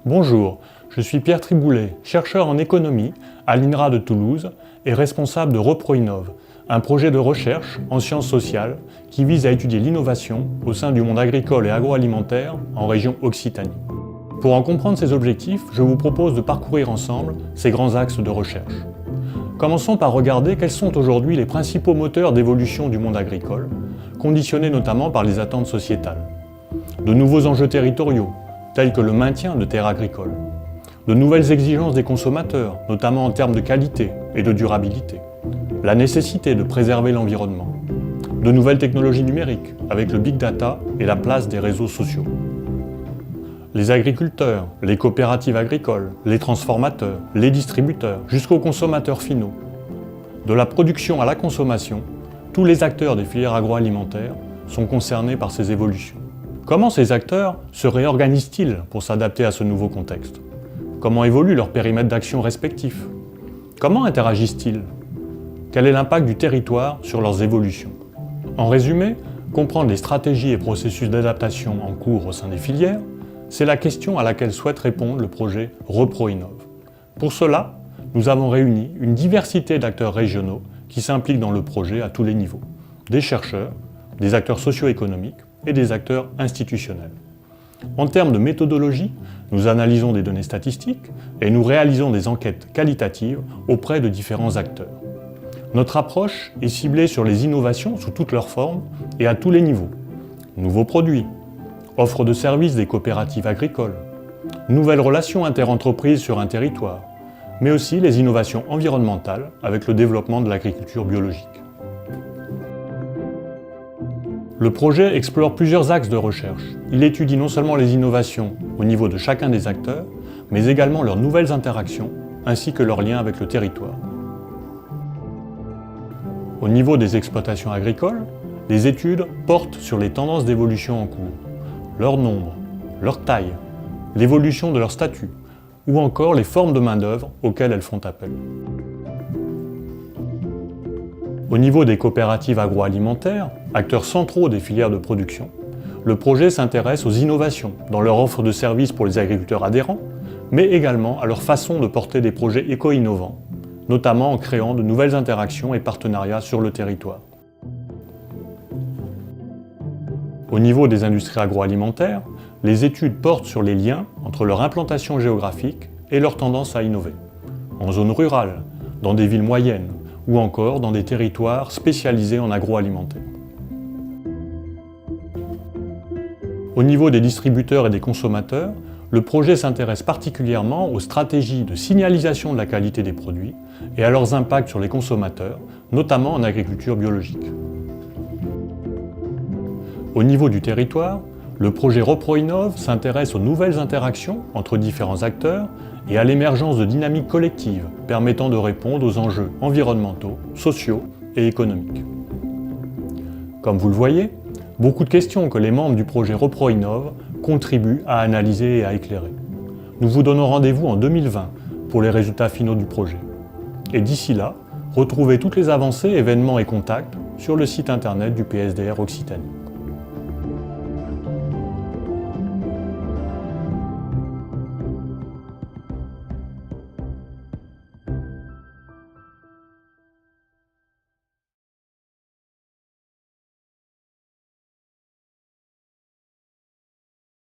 Bonjour, je suis Pierre Triboulet, chercheur en économie à l'INRA de Toulouse et responsable de ReproInnov, un projet de recherche en sciences sociales qui vise à étudier l'innovation au sein du monde agricole et agroalimentaire en région Occitanie. Pour en comprendre ces objectifs, je vous propose de parcourir ensemble ces grands axes de recherche. Commençons par regarder quels sont aujourd'hui les principaux moteurs d'évolution du monde agricole, conditionnés notamment par les attentes sociétales. De nouveaux enjeux territoriaux, tels que le maintien de terres agricoles. De nouvelles exigences des consommateurs, notamment en termes de qualité et de durabilité. La nécessité de préserver l'environnement. De nouvelles technologies numériques, avec le big data et la place des réseaux sociaux. Les agriculteurs, les coopératives agricoles, les transformateurs, les distributeurs, jusqu'aux consommateurs finaux. De la production à la consommation, tous les acteurs des filières agroalimentaires sont concernés par ces évolutions. Comment ces acteurs se réorganisent-ils pour s'adapter à ce nouveau contexte? Comment évolue leur périmètre d'action respectif? Comment interagissent-ils? Quel est l'impact du territoire sur leurs évolutions? En résumé, comprendre les stratégies et processus d'adaptation en cours au sein des filières, c'est la question à laquelle souhaite répondre le projet ReproInnov. Pour cela, nous avons réuni une diversité d'acteurs régionaux qui s'impliquent dans le projet à tous les niveaux, des chercheurs, des acteurs socio-économiques et des acteurs institutionnels. En termes de méthodologie, nous analysons des données statistiques et nous réalisons des enquêtes qualitatives auprès de différents acteurs. Notre approche est ciblée sur les innovations sous toutes leurs formes et à tous les niveaux. Nouveaux produits, offre de services des coopératives agricoles, nouvelles relations interentreprises sur un territoire, mais aussi les innovations environnementales avec le développement de l'agriculture biologique. Le projet explore plusieurs axes de recherche. Il étudie non seulement les innovations au niveau de chacun des acteurs, mais également leurs nouvelles interactions, ainsi que leurs liens avec le territoire. Au niveau des exploitations agricoles, les études portent sur les tendances d'évolution en cours, leur nombre, leur taille, l'évolution de leur statut, ou encore les formes de main-d'œuvre auxquelles elles font appel. Au niveau des coopératives agroalimentaires, acteurs centraux des filières de production, le projet s'intéresse aux innovations dans leur offre de services pour les agriculteurs adhérents, mais également à leur façon de porter des projets éco-innovants, notamment en créant de nouvelles interactions et partenariats sur le territoire. Au niveau des industries agroalimentaires, les études portent sur les liens entre leur implantation géographique et leur tendance à innover, en zone rurale, dans des villes moyennes, ou encore dans des territoires spécialisés en agroalimentaire. Au niveau des distributeurs et des consommateurs, le projet s'intéresse particulièrement aux stratégies de signalisation de la qualité des produits et à leurs impacts sur les consommateurs, notamment en agriculture biologique. Au niveau du territoire, le projet ReproInnov s'intéresse aux nouvelles interactions entre différents acteurs et à l'émergence de dynamiques collectives permettant de répondre aux enjeux environnementaux, sociaux et économiques. Comme vous le voyez, beaucoup de questions que les membres du projet ReproInnov contribuent à analyser et à éclairer. Nous vous donnons rendez-vous en 2020 pour les résultats finaux du projet. Et d'ici là, retrouvez toutes les avancées, événements et contacts sur le site internet du PSDR Occitanie.